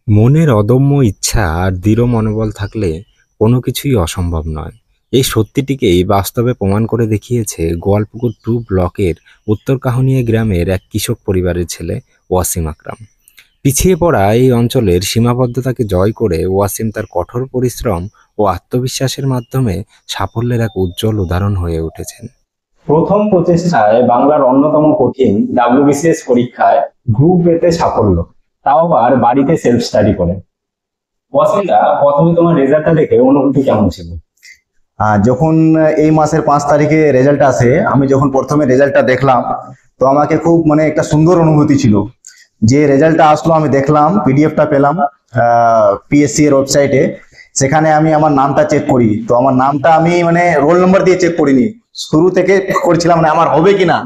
মনের অদম্য ইচ্ছা আর দৃঢ় মনোবল থাকলে কোনো কিছুই অসম্ভব নয়। এই সত্যিটিকেই বাস্তবে প্রমাণ করে দেখিয়েছে গোয়ালপুকুর 2 ব্লকের উত্তর কাহনিয়া গ্রামের এক কৃষক পরিবারের ছেলে ওয়াসিম আকরাম। পিছিয়ে পড়া এই অঞ্চলের সীমাবদ্ধতাকে জয় করে ওয়াসিম তার কঠোর পরিশ্রম ও আত্মবিশ্বাসের মাধ্যমে সাফল্যের এক উজ্জ্বল উদাহরণ হয়ে উঠেছেন। প্রথম প্রচেষ্টায় বাংলার অন্যতম কঠিন ডাব্লিউবিসিএস পরীক্ষায় গ্রুপ এতে সাফল্য, তাও আবার বাড়িতে সেলফ স্টাডি করে। ওয়াসিমদা, প্রথমে তোমার রেজাল্টটা দেখে অনুভূতি কেমন ছিল? যখন এই মাসের 5 তারিখে রেজাল্ট আসে, আমি যখন প্রথমে রেজাল্টটা দেখলাম, তো আমাকে খুব একটা সুন্দর অনুভূতি ছিল। যে রেজাল্টটা আসলো আমি দেখলাম, পিডিএফটা পেলাম পিএসসি এর ওয়েবসাইটে। সেখানে আমি আমার নামটা চেক করি, তো আমার নামটা আমি রোল নাম্বার দিয়ে চেক করিনি, শুরু থেকে করছিলাম আমার হবে কিনা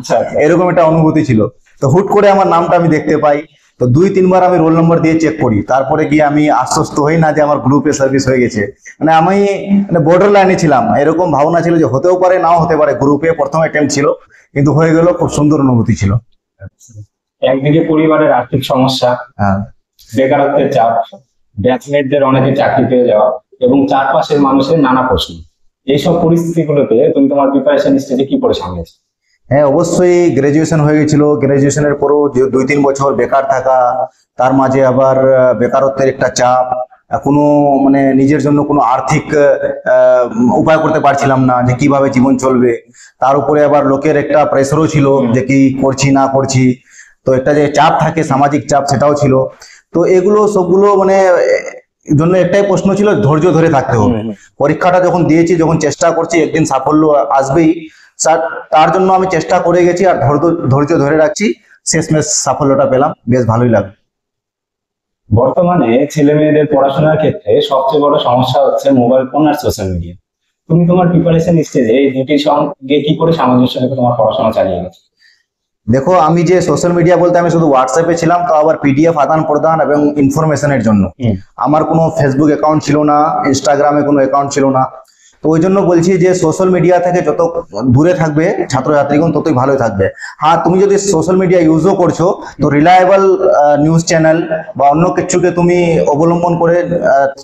এরকম একটা অনুভূতি ছিল। তো হুট করে আমার নামটা আমি দেখতে পাই, তো 2-3 বার আমি রোল নাম্বার দিয়ে চেক করি, তারপরে গিয়ে আমি আশ্বস্ত হই না যে আমার গ্রুপে সার্ভিস হয়ে গেছে। আমি বর্ডার লাইনে ছিলাম, এরকম ভাবনা ছিল যে হতেও পারে নাও হতে পারে। গ্রুপে প্রথম অ্যাটেম্প ছিল, কিন্তু হয়ে গেল, খুব সুন্দর অনুভূতি ছিল। একদিকে পরিবারের আর্থিক সমস্যা, বেকারত্বের চাপ, ব্যাচমেটদের অনেকে চাকরি পেয়ে যাওয়া এবং চারপাশের মানুষের নানা প্রশ্ন, এইসব পরিস্থিতিগুলোতে তুমি তোমার প্রিপারেশন স্টেজে কি করে সামলেছো? হ্যাঁ, অবশ্যই। গ্রাজুয়েশন হয়ে গেছিল, গ্রাজুয়েশনের পরও যে 2-3 বছর বেকার থাকা, তার মাঝে আবার বেকারত্বের একটা চাপ, কোনো নিজের জন্য কোনো আর্থিক উপায় করতে পারছিলাম না যে কিভাবে জীবন চলবে। তার উপরে আবার লোকের একটা প্রেসারও ছিল যে কি করছি না করছি, তো একটা যে চাপ থাকে সামাজিক চাপ, সেটাও ছিল। তো এগুলো সবগুলো জন্য একটাই প্রশ্ন ছিল, ধৈর্য ধরে থাকতে হবে। পরীক্ষাটা যখন দিয়েছি, যখন চেষ্টা করছি, একদিন সাফল্য আসবেই। তার জন্য আমি চেষ্টা করে গেছি আর ধৈর্য ধরে রাখছি। শেষমেশ সাফল্যটা পেলাম, বেশ ভালোই লাগে। বর্তমানে ছেলে মেয়েদের পড়াশোনার ক্ষেত্রে সবচেয়ে বড় সমস্যা হচ্ছে মোবাইল ফোন আর সোশ্যাল মিডিয়া। তুমি তোমার প্রিপারেশন স্টেজে এই দুটির সঙ্গে কি করে সামঞ্জস্য রেখে তোমার পড়াশোনা চালিয়ে গেছো? দেখো, আমি যে সোশ্যাল মিডিয়া বলতে আমি শুধু হোয়াটসঅ্যাপে ছিলাম, তো আবার পিডিএফ আদান প্রদান এবং ইনফরমেশনের জন্য। আমার কোনো ফেসবুক অ্যাকাউন্ট ছিল না, ইনস্টাগ্রামে কোনো অ্যাকাউন্ট ছিল না। তো ওই জন্য বলছি যে সোশ্যাল মিডিয়া থেকে যত দূরে থাকবে ছাত্রছাত্রীগণ, ততই ভালো থাকবে। হ্যাঁ, তুমি যদি সোশ্যাল মিডিয়া ইউজও করছো, তো রিলায়েবল নিউজ চ্যানেল বা অন্য কিছুকে তুমি অবলম্বন করে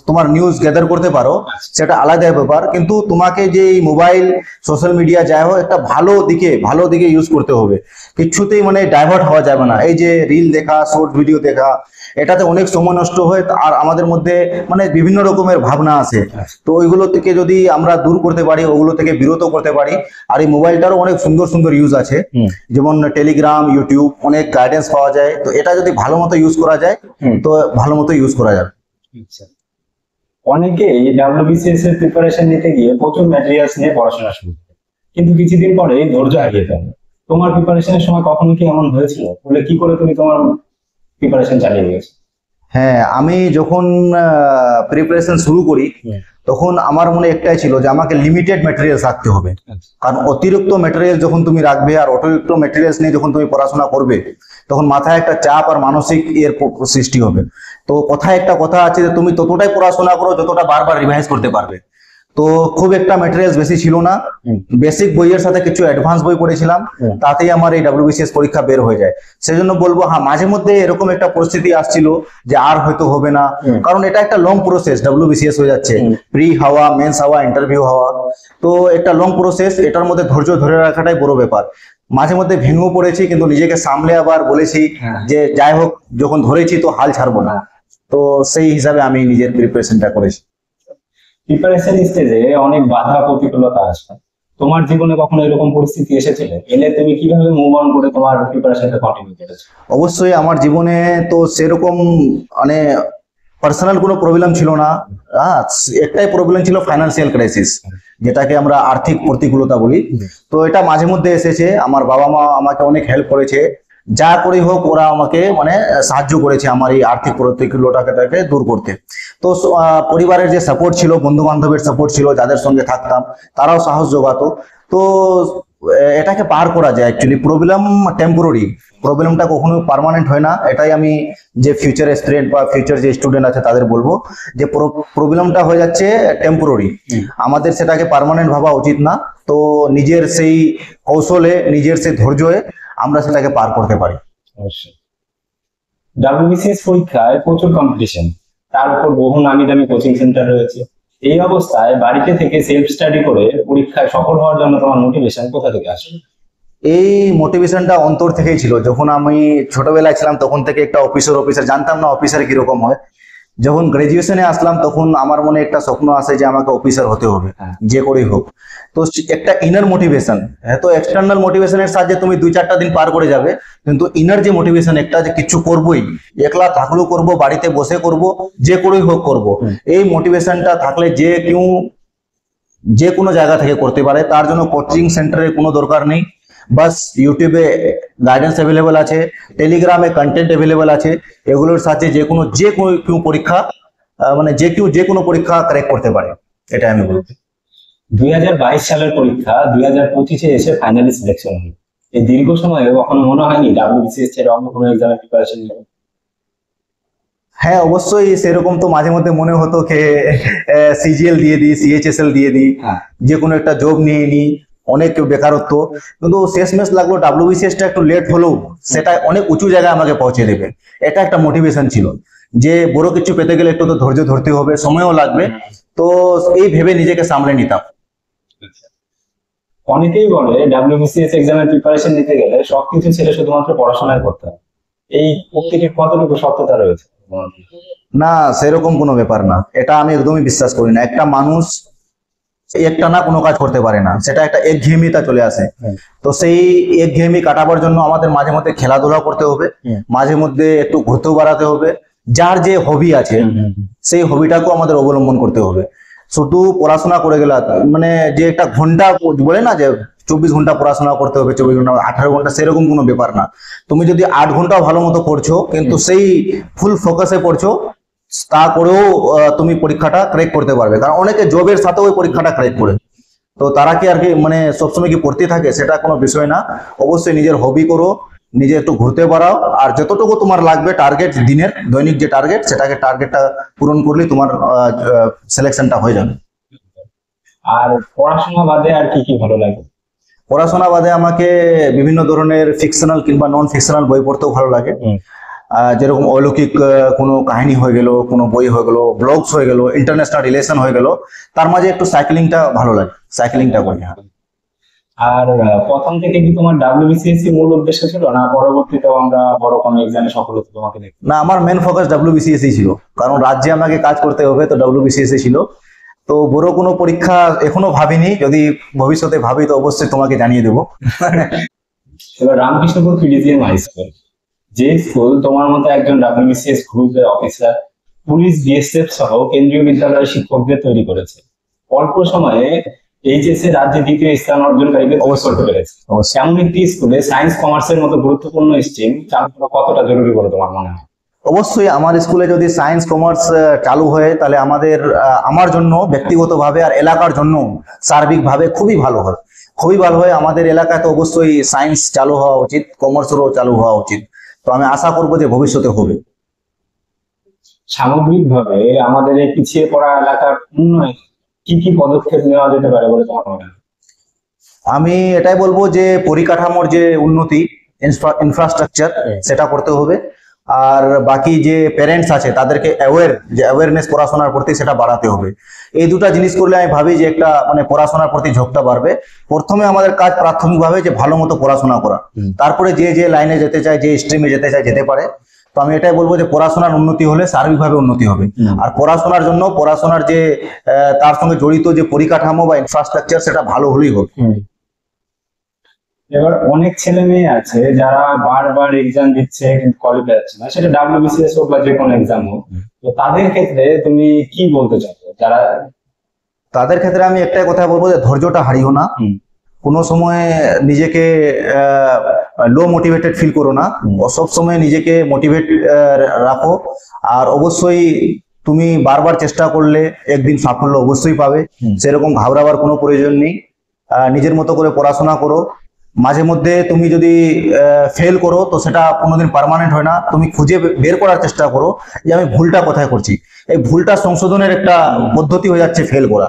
তোমার নিউজ গ্যাদার করতে পারো, সেটা আলাদা ব্যাপার। কিন্তু তোমাকে যে এই মোবাইল সোশ্যাল মিডিয়া যাই হোক, একটা ভালো দিকে ইউজ করতে হবে। কিছুতেই ডাইভার্ট হওয়া যাবে না। এই যে রিল দেখা, শর্ট ভিডিও দেখা, এটাতে অনেক সময় নষ্ট হয়, আর আমাদের মধ্যে বিভিন্ন রকমের ভাবনা আছে। তো ওইগুলো থেকে যদি আমরা দূর করতে পারি, ওগুলো থেকে বিরত করতে পারি। আর এই মোবাইলটারও অনেক সুন্দর সুন্দর ইউজ আছে, যেমন টেলিগ্রাম, ইউটিউব, অনেক গাইডেন্স পাওয়া যায়। তো এটা যদি ভালো মতো ইউজ করা যায়, তো ভালো মতো ইউজ করা যাবে। অনেকে ডাব্লিউবিসিএস এর প্রিপারেশন নিতে গিয়ে প্রচুর ম্যাটেরিয়ালস নিয়ে পড়াশোনা শুরু করে, কিন্তু কিছুদিন পরে ধৈর্য হারিয়ে ফেলে। তোমার প্রিপারেশনের সময় কখনো কি এমন হয়েছিল? বলে কি করে তুমি তোমার প্রিপারেশন চালিয়ে গেছো? হ্যাঁ, আমি যখন প্রিপারেশন শুরু করি, তখন আমার মনে একটাই ছিল যে আমাকে লিমিটেড ম্যাটেরিয়ালস রাখতে হবে। কারণ অতিরিক্ত ম্যাটেরিয়াল যখন তুমি রাখবে আর অতিরিক্ত ম্যাটেরিয়ালস নিয়ে যখন তুমি পড়াশোনা করবে, তখন মাথায় একটা চাপ আর মানসিক সৃষ্টি হবে। তো একটা কথা আছে যে তুমি ততটাই পড়াশোনা করো যতটা বারবার রিভাইজ করতে পারবে। তো খুব একটা ম্যাটেরিয়ালস বেশি ছিল না, বেসিক বইয়ের সাথে কিছু অ্যাডভান্স বই পড়েছিলাম, তাতেই আমার এই ডাব্লিউবিসিএস পরীক্ষা বের হয়ে যায়। সেজন্য বলবো, হ্যাঁ, মাঝে মধ্যে এরকম একটা পরিস্থিতি আসছিল যে আর হয়তো হবে না, কারণ এটা একটা লং প্রসেস। ডাব্লিউবিসিএস হয়ে যাচ্ছে, প্রি হওয়া, মেন্স হওয়া, ইন্টারভিউ হওয়া, তো একটা লং প্রসেস। এটার মধ্যে ধৈর্য ধরে রাখাটাই বড় ব্যাপার। মাঝে মধ্যে ভেঙেও পড়েছি, কিন্তু নিজেকে সামলে আবার বলেছি যে যাই হোক, যখন ধরেছি তো হাল ছাড়বো না। তো সেই হিসাবে আমি নিজের প্রিপারেশনটা করেছি। প্রিপারেশন স্টেজে অনেক বাধা প্রতিকূলতা আসে, তোমার জীবনে কখনো এরকম পরিস্থিতি এসেছিল? এলে তুমি কিভাবে মুভ অন করে তোমার প্রিপারেশনটা কন্টিনিউ করেছো? অবশ্যই, আমার জীবনে তো সেরকম পার্সোনাল কোনো প্রবলেম ছিল না। একটাই প্রবলেম ছিল, ফাইন্যান্সিয়াল ক্রাইসিস, যেটাকে আমরা আর্থিক প্রতিকূলতা বলি। তো এটা মাঝে মধ্যে এসেছে। আমার বাবা মা আমাকে অনেক হেল্প করেছে, যা করেই হোক ওরা আমাকে সাহায্য করেছে আমার এই আর্থিক প্রতিকূলতাটাকে দূর করতে। তো পরিবারের যে সাপোর্ট ছিল, বন্ধু বান্ধবের সাপোর্ট ছিল, যাদের সঙ্গে থাকতাম তারাও সাহস যোগাতো। তো এটাকে পার করা যায়। অ্যাকচুয়ালি প্রবলেম টেম্পোরারি, প্রবলেমটা কখনো পার্মানেন্ট হয় না। এটাই আমি যে ফিউচার স্টুডেন্ট বা ফিউচার যে স্টুডেন্ট আছে তাদের বলবো যে প্রবলেমটা হয়ে যাচ্ছে টেম্পোরারি, আমাদের সেটাকে পার্মানেন্ট ভাবা উচিত না। তো নিজের সেই কৌশলে, নিজের সেই ধৈর্যে আমরা সেটাকে পার করতে পারি। অবশ্যই। ডাব্লিউবিসিএস পরীক্ষায় প্রচুর কম্পিটিশন, তার উপর বহু নামি দামি কোচিং সেন্টার রয়েছে। এই অবস্থায় বাড়িতে থেকে সেলফ স্টাডি করে পরীক্ষায় সফল হওয়ার জন্য তোমার মোটিভেশন কোথা থেকে আসে? এই মোটিভেশনটা অন্তর থেকেই ছিল। যখন আমি ছোটবেলায় ছিলাম তখন থেকে একটা অফিসার জানতাম না অফিসার কিরকম হয়। যখন গ্রাজুয়েশনে আসলাম তখন আমার মনে একটা স্বপ্ন আসে যে আমাকে অফিসার হতে হবে, যে করেই হোক। তো একটা ইনার মোটিভেশন, হ্যাঁ, তো এক্সটার্নাল মোটিভেশনের সাহায্যে তুমি 2-4টা দিন পার করে যাবে, কিন্তু ইনার যে মোটিভেশন একটা যে কিছু করবোই, একলা থাকলেও করব, বাড়িতে বসে করব, যে করেই হোক করব, এই মোটিভেশনটা থাকলে যে কোনো জায়গা থেকে করতে পারে। তার জন্য কোচিং সেন্টারের কোনো দরকার নেই, বাস ইউটিউবে গাইডেন্স অ্যাভেলেবল আছে, টেলিগ্রামে কন্টেন্ট অ্যাভেলেবল আছে, এগুলোর সাথে যে কোনো পরীক্ষা মানে যে কোনো পরীক্ষা ক্র্যাক করতে পারে, এটা আমি বলবো। 2022 সালের পরীক্ষা 2025-এ এসে ফাইনালি সিলেকশন হলো। এই দীর্ঘ সময়ে কখনো মনে হয়নি WBCS ছেড়ে অন্য কোনো এক্সামের প্রিপারেশন নেবে? হ্যাঁ, অবশ্যই সেরকম তো মাঝে মধ্যে মনে হতো যে সিজিএল দিয়ে দিই, সিএইচএসএল দিয়ে দিই, যে কোনো একটা জব নিয়ে নিই, অনেক বেকারত্ব। কিন্তু শেষমেশ লাগলো WBCS-টা একটু লেট হলেও সেটা অনেক উঁচু জায়গায় আমাকে পৌঁছে দেবে, এটা একটা মোটিভেশন ছিল যে বড় কিছু পেতে গেলে একটু তো ধৈর্য ধরতে হবে, সময়ও লাগবে। তো এই ভেবে নিজেকে সামলে নিতাম। অনেকেই বলে WBCS এক্সামের প্রিপারেশন নিতে গেলে সবকিছু ছেড়ে শুধুমাত্র পড়াশোনায় করতে হবে। এই উক্তিটির কতটুকু সত্যতা রয়েছে? না, সেরকম কোনো ব্যাপার না, এটা আমি একদমই বিশ্বাস করি না। একটা মানুষ একটা না কোনো কাজ করতে পারে না, সেটা একটা একঘেয়েমিতা চলে আসে। তো সেই একঘেয়েমি কাটাবার জন্য আমাদের মাঝে মধ্যে খেলাধুলা করতে হবে, মাঝে মধ্যে একটু ঘুরতেও বেড়াতে হবে। যার যে হবি আছে সেই হবিটাকেও আমাদের অবলম্বন করতে হবে। শুধু পড়াশোনা করে গেলে মানে যে একটা ঘন্টা বলে না যে 24 ঘন্টা পড়াশোনা করতে হবে, 24 ঘন্টা 18 ঘন্টা, সেরকম কোনো ব্যাপার না। তুমি যদি 8 ঘন্টা ভালো মতো পড়ছো, কিন্তু সেই ফুল ফোকাসে পড়ছো, তা করেও তুমি পরীক্ষাটা ক্র্যাক করতে পারবে। কারণ অনেকে জবের সাথে ওই পরীক্ষাটা ক্র্যাক করে, তো তারা কি আর কি মানে সবসময় কি পড়তে থাকে, সেটা কোনো বিষয় না। অবশ্যই নিজের হবি করো, নিজে একটু ঘুরতে পারাও, আর যতটুকু তোমার লাগবে টার্গেট, দিনের দৈনিক যে টার্গেট, টার্গেটটা পূরণ করলেই তোমার সিলেকশনটা হয়ে যাবে। আর পড়াশোনা বাদে আর কি কি ভালো লাগে? পড়াশোনা বাদে আমাকে বিভিন্ন ধরনের ফিকশনাল কিংবা নন ফিকশনাল বই পড়তেও ভালো লাগে। যেরকম অলৌকিক কোনো কাহিনী হয়ে গেল, কোনো বই হয়ে গেল, ব্লগস হয়ে গেল, ইন্টারন্যাশনাল রিলেশন হয়ে গেল। তার মাঝে একটু সাইক্লিংটা ভালো লাগে, সাইক্লিংটা করি। আর প্রথম থেকে কি তোমার WBCS মূল উদ্দেশ্য ছিল, না পরবর্তীতেও আমরা বড় কোনো এক্সামে সফল হতে তোমাকে দেখি? না, আমার মেন ফোকাস WBCS ছিল, কারণ রাজ্যে আমাকে কাজ করতে হবে, তো WBCS ছিল। তো বড় কোনো পরীক্ষা এখনো ভাবিনি, যদি ভবিষ্যতে ভাবি তো অবশ্যই তোমাকে জানিয়ে দেবো। এবার রামকৃষ্ণপুর PDGM হাই স্কুল, যে স্কুল তোমার মতো একজন WBCS গ্রুপের অফিসার, পুলিশ, BSF সহ কেন্দ্রীয় বিদ্যালয়ের শিক্ষকদের তৈরি করেছে। অল্প সময়ে HSC রাজ্যে দ্বিতীয় স্থান অর্জনকারীকে তৈরি করতে পেরেছে। এমন একটি স্কুলে সায়েন্স কমার্সের মতো গুরুত্বপূর্ণ স্ট্রিম চালু করা কতটা জরুরি বলে তোমার মনে হয়? অবশ্যই আমার স্কুলে যদি সায়েন্স কমার্স চালু হয় তাহলে আমার জন্য ব্যক্তিগতভাবে আর এলাকার জন্য সার্বিকভাবে খুবই ভালো হয়, খুবই ভালো হয়। আমাদের এলাকায় তো অবশ্যই সায়েন্স চালু হওয়া উচিত, কমার্সেরও চালু হওয়া উচিত। তো আমি আশা করবো যে ভবিষ্যতে হবে। সামগ্রিকভাবে আমাদের এই পিছিয়ে পড়া এলাকার উন্নয়নে কি কি পদক্ষেপ নেওয়া যেতে পারে বলে তোমার মনে হয়? আমি এটাই বলবো যে পরিকাঠামোর যে উন্নতি, ইনফ্রাস্ট্রাকচার, সেটা করতে হবে। আর বাকি যে প্যারেন্টস আছে তাদেরকে অ্যাওয়ারনেস পড়াশোনার প্রতি সেটা বাড়াতে হবে। এই দুটা জিনিস করলে আমি ভাবি যে একটা মানে পড়াশোনার প্রতি ঝোঁকটা বাড়বে। প্রথমে আমাদের কাজ প্রাথমিকভাবে যে ভালো মতো পড়াশোনা করা, তারপরে যে লাইনে যেতে চায়, যে স্ট্রিমে যেতে চায়, যেতে পারে। তো আমি এটাই বলবো যে পড়াশোনার উন্নতি হলে সার্বিকভাবে উন্নতি হবে। আর পড়াশোনার জন্য পড়াশোনার যে তার সঙ্গে জড়িত যে পরিকাঠামো বা ইনফ্রাস্ট্রাকচার, সেটা ভালো হলেই হবে। এবার অনেক ছেলে মেয়ে আছে যারা বারবার এক্সাম দিচ্ছে কিন্তু কোয়ালিফাই হচ্ছে না, সেটা WBCS হোক বা যে কোনো এক্সাম হোক। তো তাদের ক্ষেত্রে তুমি কি বলতে চাও? তাদের ক্ষেত্রে আমি একটাই কথা বলবো যে ধৈর্যটা হারিও না, কোনো সময় নিজেকে লো মোটিভেটেড ফিল করো না, সব সময় নিজেকে মোটিভেট রাখো। আর অবশ্যই তুমি বারবার চেষ্টা করলে একদিন সাফল্য অবশ্যই পাবে, সেরকম ঘাবড়াবার কোনো প্রয়োজন নেই। নিজের মতো করে পড়াশোনা করো। মাঝে মধ্যে তুমি যদি ফেল করো তো সেটা কোনোদিন পার্মানেন্ট হয় না, তুমি খুঁজে বের করার চেষ্টা করো যে আমি ভুলটা কোথায় করছি। এই ভুলটা সংশোধনের একটা পদ্ধতি হয়ে যাচ্ছে ফেল করা।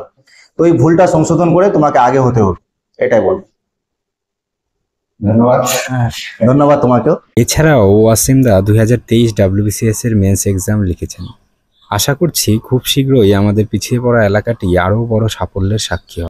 তো এই ভুলটা সংশোধন করে তোমাকে আগে হতে হবে, এটাই বলবো। ধন্যবাদ। ধন্যবাদ তোমাকেও। এছাড়াও ওয়াসিম দা 2023 WBCS এর মেন্স এক্সাম লিখেছেন। আশা করছি খুব শীঘ্রই আমাদের পিছিয়ে পড়া এলাকাটি আরও বড় সাফল্যের সাক্ষী হবে।